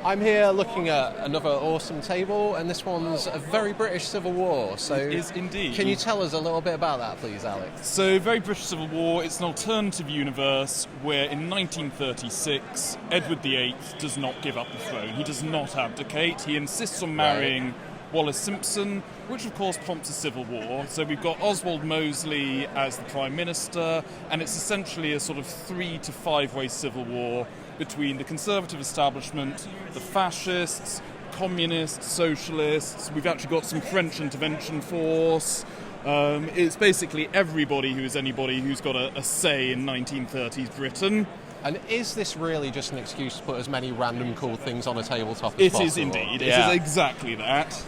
I'm here looking at another awesome table, and this one's a very British Civil War. So it is indeed. Can you tell us a little bit about that, please, Alex? So, very British Civil War, it's an alternative universe where in 1936, Edward VIII does not give up the throne. He does not abdicate. He insists on marrying Wallis Simpson, which of course prompts a civil war. So we've got Oswald Mosley as the Prime Minister, and it's essentially a sort of 3 to 5 way civil war between the Conservative establishment, the fascists, communists, socialists. We've actually got some French intervention force. It's basically everybody who is anybody who's got a say in 1930s Britain. And is this really just an excuse to put as many random cool things on a tabletop as possible? It is indeed. Yeah. It is exactly that.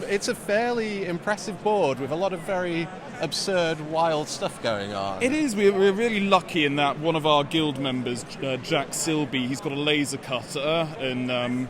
It's a fairly impressive board with a lot of very absurd, wild stuff going on. It is. We're really lucky in that one of our guild members, Jack Silby, he's got a laser cutter and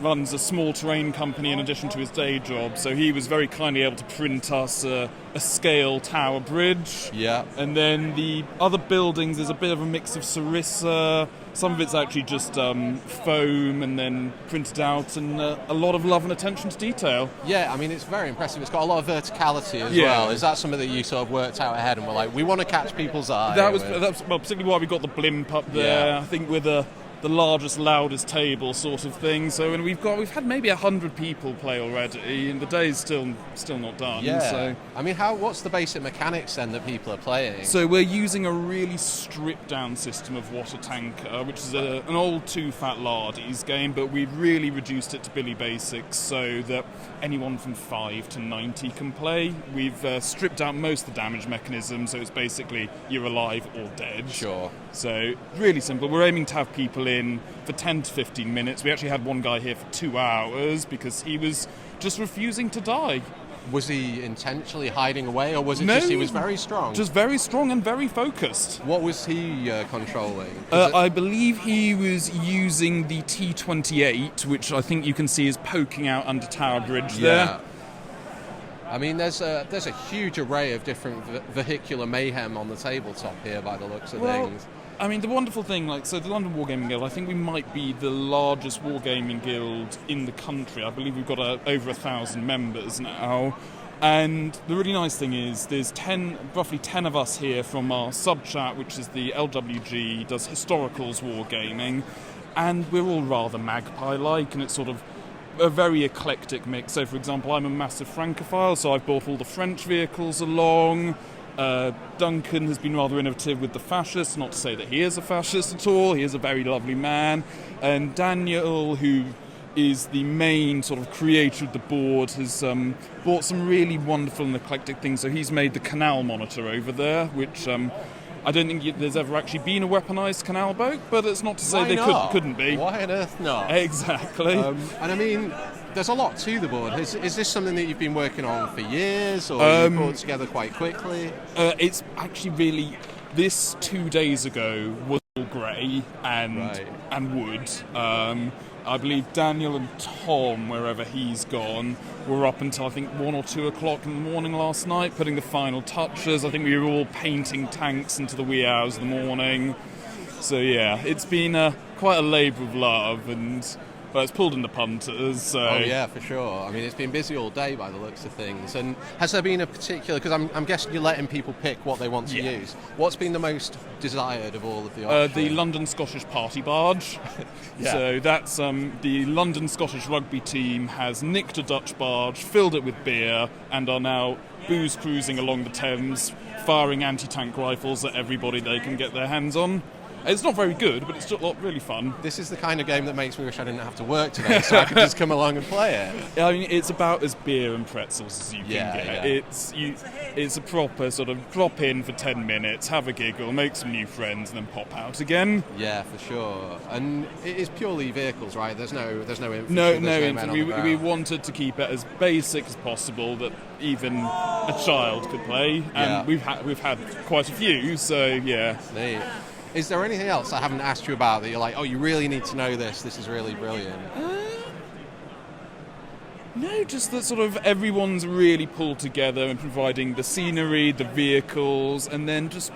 runs a small terrain company in addition to his day job, so he was very kindly able to print us a scale tower bridge. Yeah. And then the other buildings, there's a bit of a mix of sarissa, some of it's actually just foam and then printed out, and a lot of love and attention to detail. Yeah, I mean, it's very impressive. It's got a lot of verticality as well. Is that something that you sort of worked out ahead and were like, we want to catch people's eye? That's particularly why we got the blimp up there. Yeah. I think with the largest, loudest table sort of thing. So, and we've had maybe 100 people play already, and the day's still not done. Yeah. So, I mean, what's the basic mechanics then that people are playing? So we're using a really stripped down system of Water Tanker, which is an old Too Fat Lardies game, but we've really reduced it to Billy Basics so that anyone from 5 to 90 can play. We've stripped out most of the damage mechanism, so it's basically you're alive or dead. Sure. So really simple. We're aiming to have people in for 10 to 15 minutes. We actually had one guy here for 2 hours because he was just refusing to die. Was he intentionally hiding away, or was it just he was very strong? Just very strong and very focused. What was he controlling? I believe he was using the T-28, which I think you can see is poking out under Tower Bridge there. I mean, there's a huge array of different vehicular mayhem on the tabletop here by the looks of things. I mean, the wonderful thing, the London Wargaming Guild, I think we might be the largest wargaming guild in the country. I believe we've got over 1,000 members now. And the really nice thing is there's roughly 10 of us here from our sub-chat, which is the LWG, does Historicals Wargaming. And we're all rather magpie-like, and it's sort of a very eclectic mix. So, for example, I'm a massive Francophile, so I've brought all the French vehicles along. Duncan has been rather innovative with the fascists, not to say that he is a fascist at all, he is a very lovely man. And Daniel, who is the main sort of creator of the board, has brought some really wonderful and eclectic things. So he's made the canal monitor over there, which I don't think there's ever actually been a weaponised canal boat, but it's not to say couldn't be. Why on earth not? Exactly. And I mean, there's a lot to the board. Is this something that you've been working on for years, or you brought it together quite quickly? It's actually really, this 2 days ago was all grey and wood. I believe Daniel and Tom, wherever he's gone, were up until I think 1 or 2 o'clock in the morning last night, putting the final touches. I think we were all painting tanks into the wee hours of the morning. So yeah, it's been quite a labour of love, but it's pulled into punters. So. Oh yeah, for sure. I mean, it's been busy all day by the looks of things. And has there been a particular, because I'm guessing you're letting people pick what they want to use. What's been the most desired of all of the options? The London Scottish Party Barge. So that's the London Scottish rugby team has nicked a Dutch barge, filled it with beer, and are now booze cruising along the Thames, firing anti-tank rifles at everybody they can get their hands on. It's not very good, but it's still really fun. This is the kind of game that makes me wish I didn't have to work today, so I could just come along and play it. I mean, it's about as beer and pretzels as you can get. Yeah. It's a proper sort of drop in for 10 minutes, have a giggle, make some new friends, and then pop out again. Yeah, for sure. And it is purely vehicles, right? There's no infantry. No infantry. We wanted to keep it as basic as possible that even a child could play, and we've had quite a few. So yeah. Neat. Is there anything else I haven't asked you about that you're like, oh, you really need to know this, this is really brilliant? No, just that sort of everyone's really pulled together and providing the scenery, the vehicles, and then just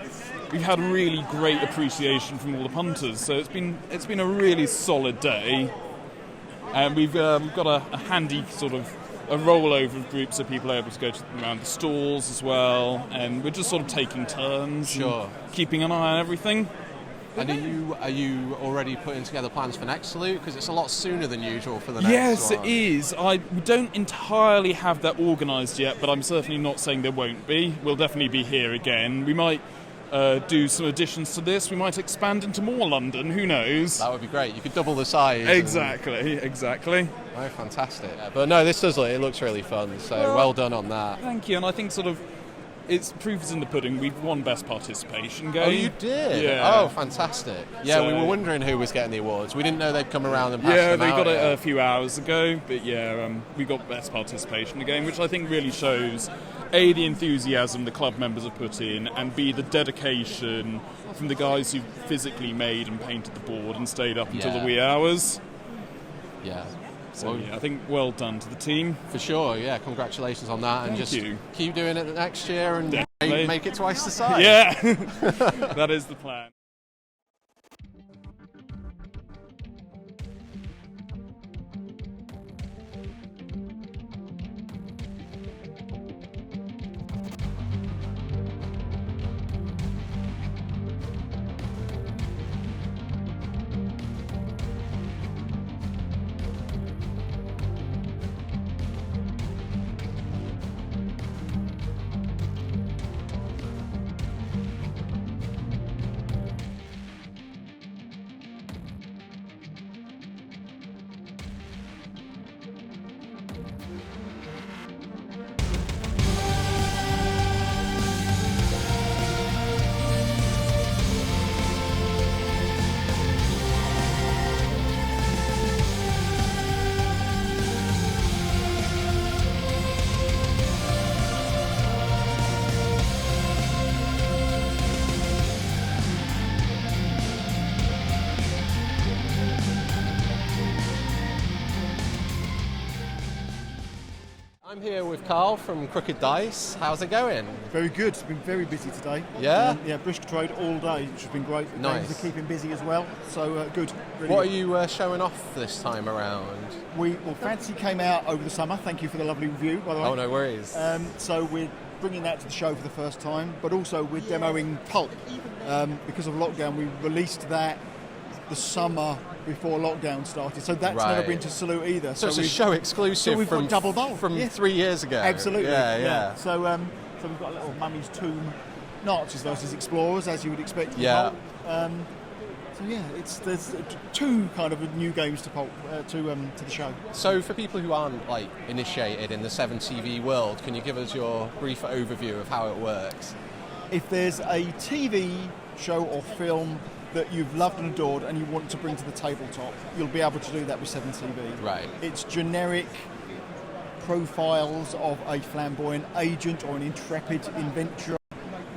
we've had really great appreciation from all the punters. So it's been a really solid day. And we've got a handy sort of a rollover of groups so people are able to go around the stalls as well, and we're just sort of taking turns, keeping an eye on everything. And are you already putting together plans for next salute? Because it's a lot sooner than usual for the next Yes, one. it is. We don't entirely have that organised yet, but I'm certainly not saying there won't be. We'll definitely be here again. We might do some additions to this. We might expand into more London. Who knows? That would be great. You could double the size. Exactly. Oh, fantastic. Yeah, but no, this it looks really fun, so well done on that. Thank you, and I think sort of it's proof is in the pudding. We've won Best Participation Game. Oh, you did? Yeah. Oh, fantastic. Yeah, so, we were wondering who was getting the awards. We didn't know they'd come around and pass them out. Yeah, they got it a few hours ago, but we got Best Participation Game, which I think really shows A, the enthusiasm the club members have put in, and B, the dedication from the guys who physically made and painted the board and stayed up until the wee hours. Yeah. So I think well done to the team. For sure, yeah. Congratulations on that. And Thank you. Keep doing it the next year and make it twice the size. Yeah, that is the plan. I'm here with Carl from Crooked Dice. How's it going? Very good. It's been very busy today. Yeah? Brisk trade all day, which has been great. The Nice. games are keeping busy as well, so good. Really What good. are you showing off this time around? Fantasy came out over the summer. Thank you for the lovely review, by the way. Oh, no worries. So we're bringing that to the show for the first time, but also we're demoing Pulp. Because of lockdown, we released that the summer before lockdown started, so that's never been to Salute either. So it's a show exclusive we've from got double bowl from 3 years ago. Absolutely. Yeah. So we've got a little Mummy's Tomb, Nazis versus Explorers, as you would expect. Yeah. There's two kind of new games to the show. So for people who aren't initiated in the 7TV world, can you give us your brief overview of how it works? If there's a TV show or film that you've loved and adored and you want to bring to the tabletop, you'll be able to do that with 7TV. Right. It's generic profiles of a flamboyant agent or an intrepid adventurer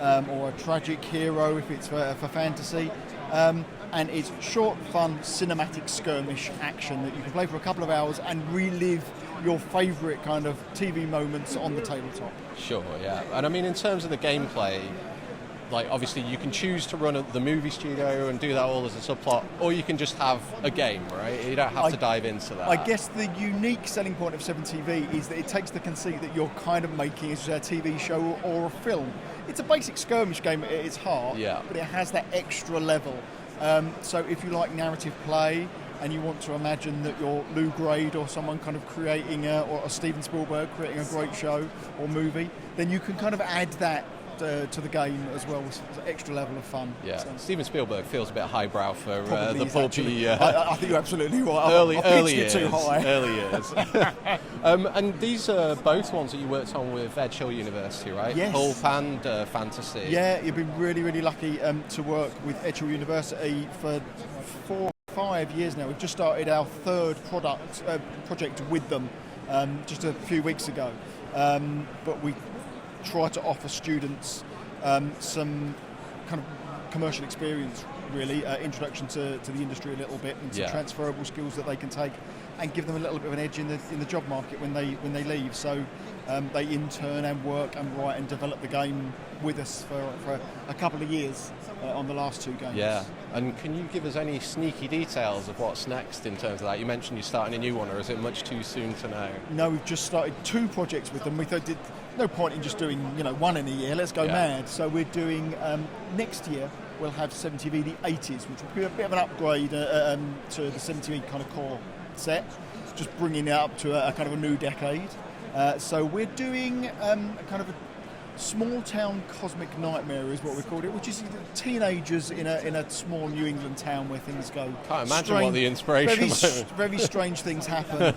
or a tragic hero if it's for fantasy. And it's short, fun, cinematic skirmish action that you can play for a couple of hours and relive your favourite kind of TV moments on the tabletop. Sure, yeah. And I mean, in terms of the gameplay, obviously you can choose to run the movie studio and do that all as a subplot, or you can just have a game, right? You don't have to dive into that. I guess the unique selling point of 7TV is that it takes the conceit that you're kind of making as a TV show or a film. It's a basic skirmish game at its heart, but it has that extra level. So if you like narrative play and you want to imagine that you're Lou Grade or someone kind of creating or a Steven Spielberg creating a great show or movie, then you can kind of add that to the game as well as an extra level of fun. Yeah, so. Steven Spielberg feels a bit highbrow for the pulpy. I think you're absolutely right. Early years. Too high. Early years. And these are both ones that you worked on with Edge Hill University, right? Yes. Pulp and fantasy. Yeah, you've been really, really lucky to work with Edge Hill University for 4 or 5 years now. We've just started our third project with them just a few weeks ago. But we try to offer students some kind of commercial experience, really, introduction to the industry a little bit, and some transferable skills that they can take and give them a little bit of an edge in the job market when they leave. So they intern and work and write and develop the game with us for a couple of years on the last 2 games. Yeah, and can you give us any sneaky details of what's next in terms of that? You mentioned you're starting a new one, or is it much too soon to know? No, we've just started 2 projects with them. We thought no point in just doing 1 in a year. Let's go mad. So we're doing next year. We'll have 7TV the 80s, which will be a bit of an upgrade to the 7TV kind of core set, just bringing it up to a kind of a new decade. So we're doing a kind of a small town cosmic nightmare is what we called it, which is teenagers in a small New England town where things go. Can't imagine what the inspiration was. Very strange things happen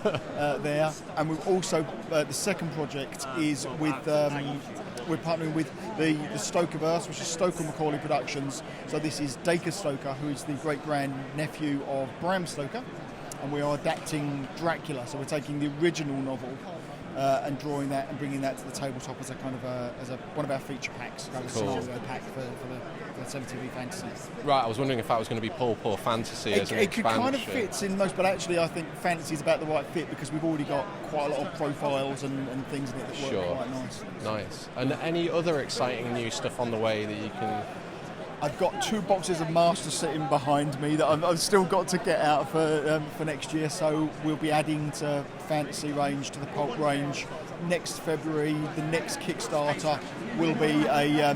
there. And we've also the second project is with we're partnering with the Stokerverse, which is Stoker Macaulay Productions. So this is Dacre Stoker, who is the great grand nephew of Bram Stoker, and we are adapting Dracula. So we're taking the original novel and drawing that and bringing that to the tabletop as a kind of one of our feature packs, kind of scenario pack for the 7TV fantasy. Right, I was wondering if that was going to be pulp or fantasy as an expansion. It kind of fits in most, but actually I think fantasy is about the right fit because we've already got quite a lot of profiles and things in it that work quite nice. Nice. And any other exciting new stuff on the way that you can... I've got 2 boxes of Masters sitting behind me that I've still got to get out for next year, so we'll be adding to fantasy range, to the pulp range. Next February, the next Kickstarter will be a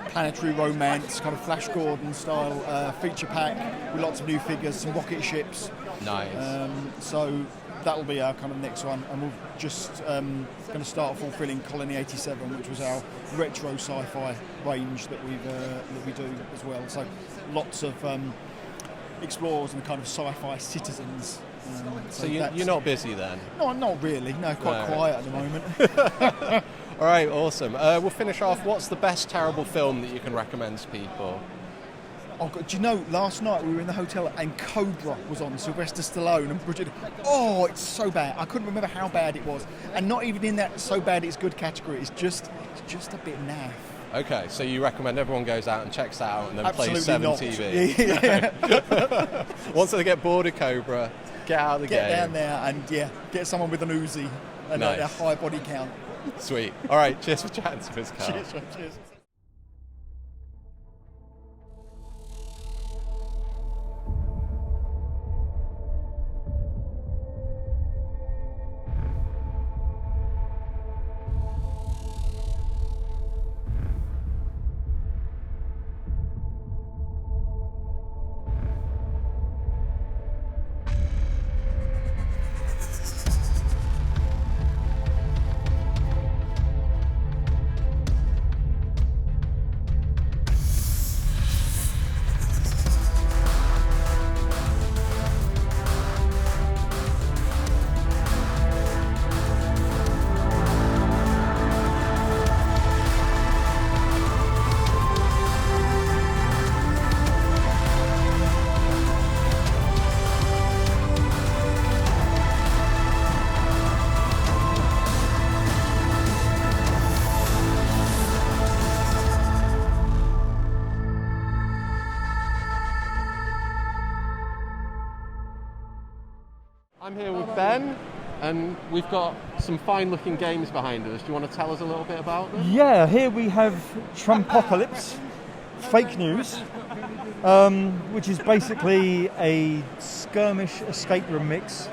planetary romance, kind of Flash Gordon style feature pack with lots of new figures, some rocket ships. Nice. So that'll be our kind of next one, and we're just going to start fulfilling Colony 87, which was our retro sci-fi range that we do as well. So lots of explorers and kind of sci-fi citizens. So you're not busy then? No, not really. No, quite quiet at the moment. All right, awesome. We'll finish off. What's the best terrible film that you can recommend to people? Oh God, do you know, last night we were in the hotel and Cobra was on, Sylvester Stallone and Bridget. Oh, it's so bad. I couldn't remember how bad it was. And not even in that so bad it's good category. It's just a bit naff. Okay, so you recommend everyone goes out and checks that out and then Absolutely plays 7TV? Yeah. Once they get bored of Cobra, get out of the game. Get down there and, get someone with an Uzi and a high body count. Sweet. All right, cheers for chatting to us, Carl. Cheers. I'm here with Ben, and we've got some fine-looking games behind us. Do you want to tell us a little bit about them? Yeah, here we have Trumpocalypse, Fake News, which is basically a skirmish escape room mix.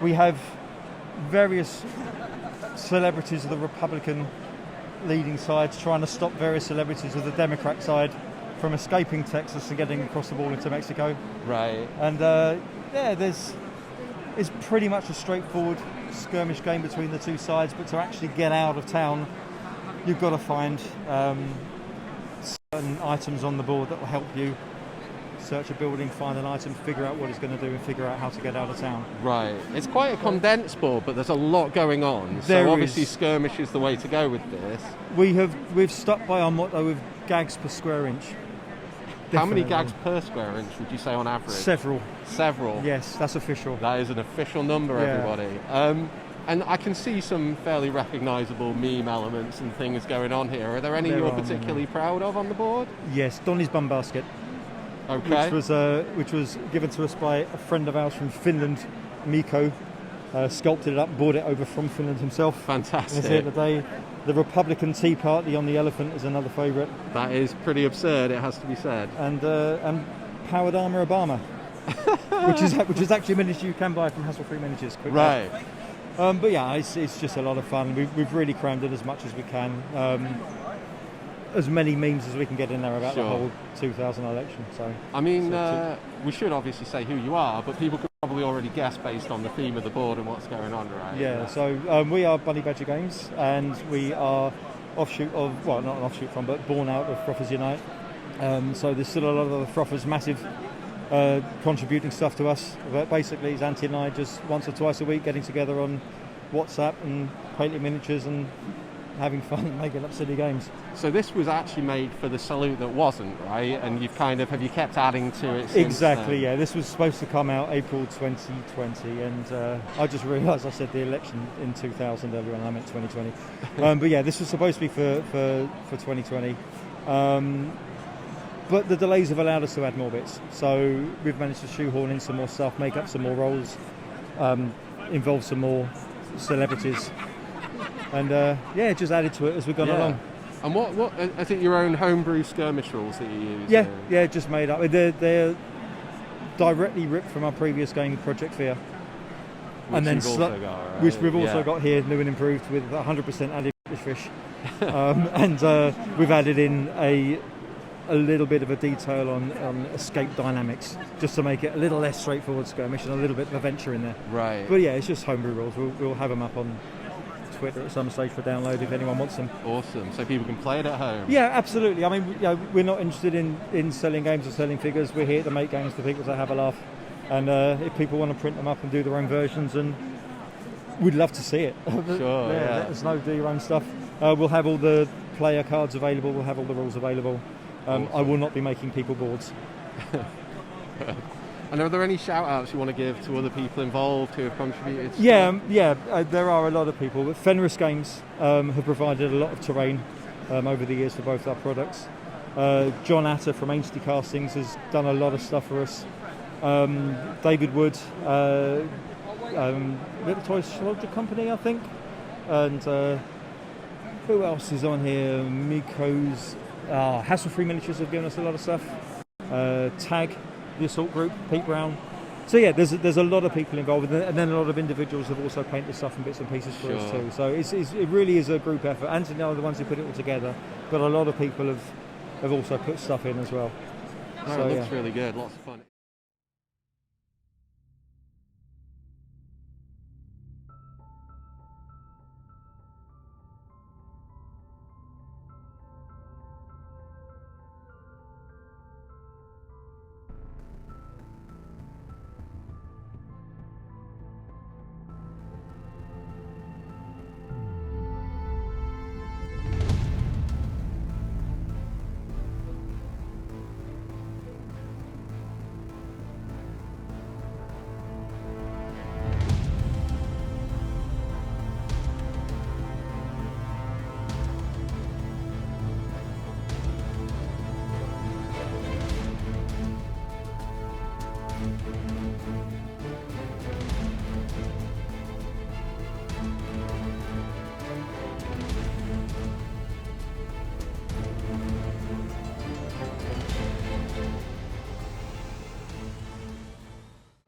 We have various celebrities of the Republican leading sides trying to stop various celebrities of the Democrat side from escaping Texas and getting across the wall into Mexico. Right. And it's pretty much a straightforward skirmish game between the two sides, but to actually get out of town, you've got to find certain items on the board that will help you search a building, find an item, figure out what it's going to do, and figure out how to get out of town. Right. It's quite a condensed board, but there's a lot going on. There so obviously is. skirmish is the way to go with this. We've stuck by our motto of gags per square inch. How many Definitely. gags per square inch would you say on average? Several. Several? Yes, that's official. That is an official number, Yeah. everybody. And I can see some fairly recognisable meme elements and things going on here. Are there any There you're are, particularly proud of on the board? Yes, Donny's bum basket. Okay. which was given to us by a friend of ours from Finland, Mikko. Sculpted it up, brought it over from Finland himself. Fantastic. He's here today. The Republican Tea Party on the elephant is another favourite. That is pretty absurd, it has to be said. And Powered Armour Obama, which is actually a miniature you can buy from Hassle-Free Miniatures. Right. But yeah, it's just a lot of fun. We've really crammed in as much as we can. As many memes as we can get in there about the whole 2000 election. So I mean, we should obviously say who you are, but people could probably already guess based on the theme of the board and what's going on, right? Yeah, so we are Bunny Badger Games, and we are offshoot of, well, not an offshoot from, but born out of Frothers Unite. So there's still a lot of the Frothers massive contributing stuff to us. But basically, it's Auntie and I just once or twice a week getting together on WhatsApp and painting miniatures and having fun and making up silly games. So this was actually made for the Salute that wasn't, right? And you've have you kept adding to it since Exactly, then? yeah. This was supposed to come out April 2020, and I just realised I said the election in 2000 earlier and I meant 2020. But yeah, this was supposed to be for 2020. But the delays have allowed us to add more bits. So we've managed to shoehorn in some more stuff, make up some more roles, involve some more celebrities. And just added to it as we've gone along. And what I think your own homebrew skirmish rules that you use? Yeah, just made up. They're directly ripped from our previous game, Project Fear. Which we've also got here, new and improved, with 100% added fish. We've added in a little bit of a detail on escape dynamics, just to make it a little less straightforward skirmish and a little bit of adventure in there. Right. But yeah, it's just homebrew rules. We'll have them up on Twitter at some stage for download if anyone wants them. Awesome. So people can play it at home. Yeah, absolutely. I mean, we're not interested in selling games or selling figures. We're here to make games for people to have a laugh. And if people want to print them up and do their own versions, and we'd love to see it. Sure. Let us know. Do your own stuff. We'll have all the player cards available. We'll have all the rules available. Awesome. I will not be making people boards. And are there any shout-outs you want to give to other people involved who have contributed? There are a lot of people. But Fenris Games have provided a lot of terrain over the years for both our products. John Atter from Ainting Castings has done a lot of stuff for us. David Wood, Little Toy Soldier Company, I think. And who else is on here? Miko's Hassle-Free Miniatures have given us a lot of stuff. Tag, the Assault Group, Pete Brown. So yeah, there's a lot of people involved, and then a lot of individuals have also painted stuff in bits and pieces for us too. So it really is a group effort. Anthony are the ones who put it all together, but a lot of people have also put stuff in as well. It looks really good, lots of fun.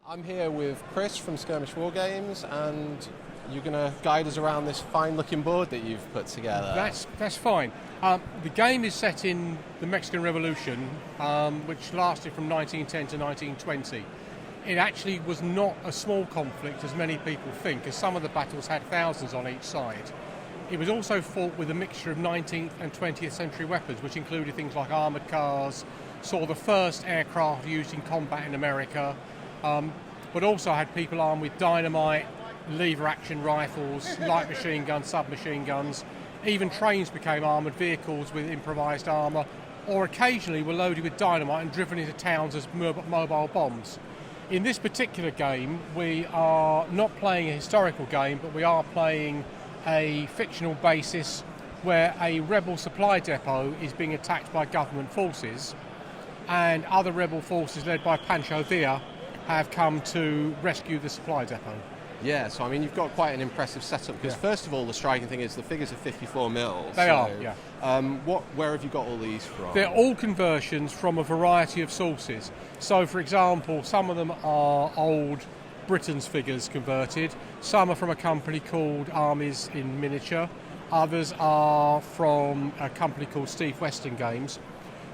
I'm here with Chris from Skirmish Wargames, and you're going to guide us around this fine-looking board that you've put together. That's fine. The game is set in the Mexican Revolution, which lasted from 1910 to 1920. It actually was not a small conflict, as many people think, as some of the battles had thousands on each side. It was also fought with a mixture of 19th and 20th century weapons, which included things like armoured cars, saw the first aircraft used in combat in America, but also had people armed with dynamite, lever-action rifles, light machine guns, submachine guns. Even trains became armoured vehicles with improvised armour, or occasionally were loaded with dynamite and driven into towns as mobile bombs. In this particular game, we are not playing a historical game, but we are playing a fictional basis where a rebel supply depot is being attacked by government forces. and other rebel forces led by Pancho Villa have come to rescue the supply depot. Yeah, so I mean, you've got quite an impressive setup because first of all, the striking thing is the figures are 54 mil. They are, yeah. Where have you got all these from? They're all conversions from a variety of sources. So, for example, some of them are old Britain's figures converted. Some are from a company called Armies in Miniature. Others are from a company called Steve Weston Games.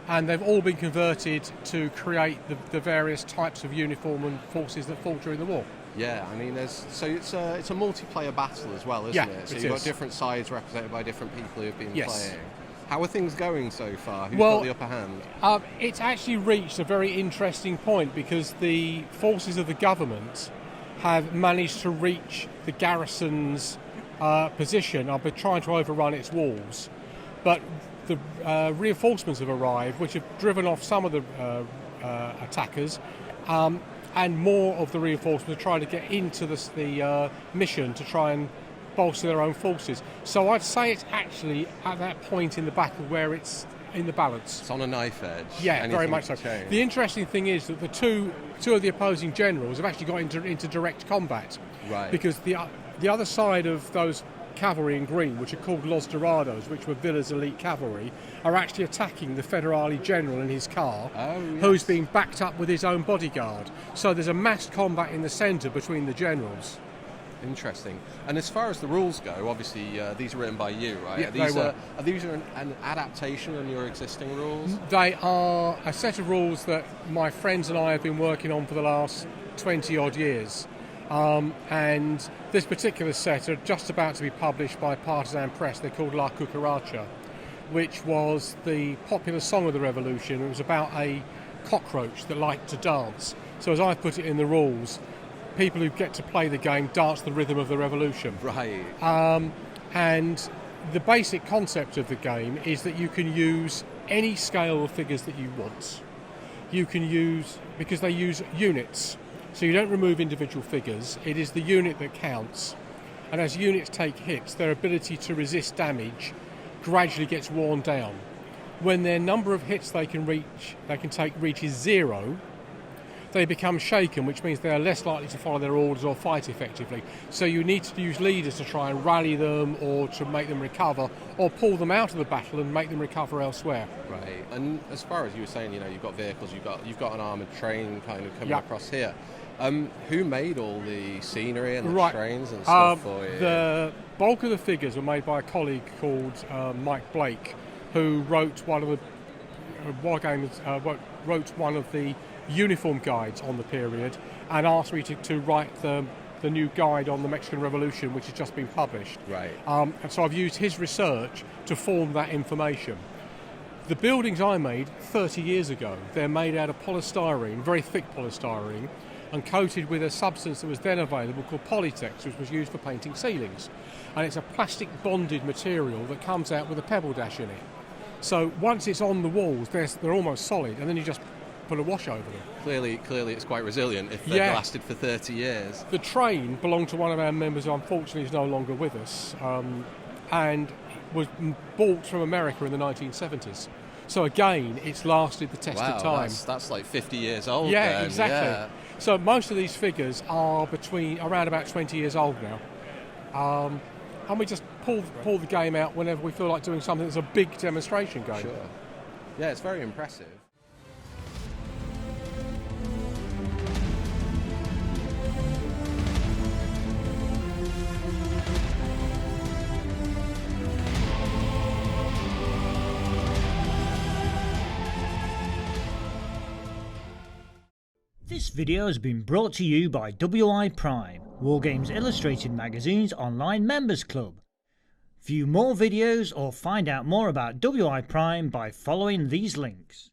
And they've all been converted to create the various types of uniform and forces that fought during the war. Yeah, I mean, it's a multiplayer battle as well, isn't it? So you've got different sides represented by different people who've been playing. How are things going so far? Who's got the upper hand? It's actually reached a very interesting point because the forces of the government have managed to reach the garrison's position. I've been trying to overrun its walls, but the reinforcements have arrived, which have driven off some of the attackers. And more of the reinforcements are trying to get into the mission to try and bolster their own forces. So I'd say it's actually at that point in the battle where it's in the balance. It's on a knife edge. Yeah, Anything very much so. change. The interesting thing is that the two of the opposing generals have actually got into direct combat. Right. Because the other side of those cavalry in green, which are called Los Dorados, which were Villa's elite cavalry, are actually attacking the Federale general in his car, who's being backed up with his own bodyguard. So there's a massed combat in the centre between the generals. Interesting. And as far as the rules go, obviously these are written by you, right? Yeah, Are these an adaptation on your existing rules? They are a set of rules that my friends and I have been working on for the last 20 odd years. And this particular set are just about to be published by Partisan Press. They're called La Cucaracha, which was the popular song of the revolution. It was about a cockroach that liked to dance. So as I put it in the rules, people who get to play the game dance the rhythm of the revolution. Right. And the basic concept of the game is that you can use any scale of figures that you want. You can use, because they use units, so you don't remove individual figures, it is the unit that counts. And as units take hits, their ability to resist damage gradually gets worn down. When their number of hits they can take reaches 0, they become shaken, which means they are less likely to follow their orders or fight effectively. So you need to use leaders to try and rally them or to make them recover or pull them out of the battle and make them recover elsewhere. Right. And as far as you were saying, you've got vehicles, you've got an armoured train kind of coming across here. Who made all the scenery and the trains and stuff for you? The bulk of the figures were made by a colleague called Mike Blake, who wrote one of the wrote one of the uniform guides on the period and asked me to write the new guide on the Mexican Revolution, which has just been published. Right. And so I've used his research to form that information. The buildings I made 30 years ago, they're made out of polystyrene, very thick polystyrene, and coated with a substance that was then available called Polytex, which was used for painting ceilings. And it's a plastic bonded material that comes out with a pebble dash in it. So once it's on the walls, they're almost solid, and then you just put a wash over them. Clearly it's quite resilient if they've lasted for 30 years. The train belonged to one of our members who unfortunately is no longer with us, and was bought from America in the 1970s. So again, it's lasted the test of time. That's like 50 years old. Yeah, then. exactly. Yeah. So most of these figures are around about 20 years old now. And we just pull the game out whenever we feel like doing something that's a big demonstration game. Sure. Yeah, it's very impressive. This video has been brought to you by WI Prime, Wargames Illustrated magazine's online members club. View more videos or find out more about WI Prime by following these links.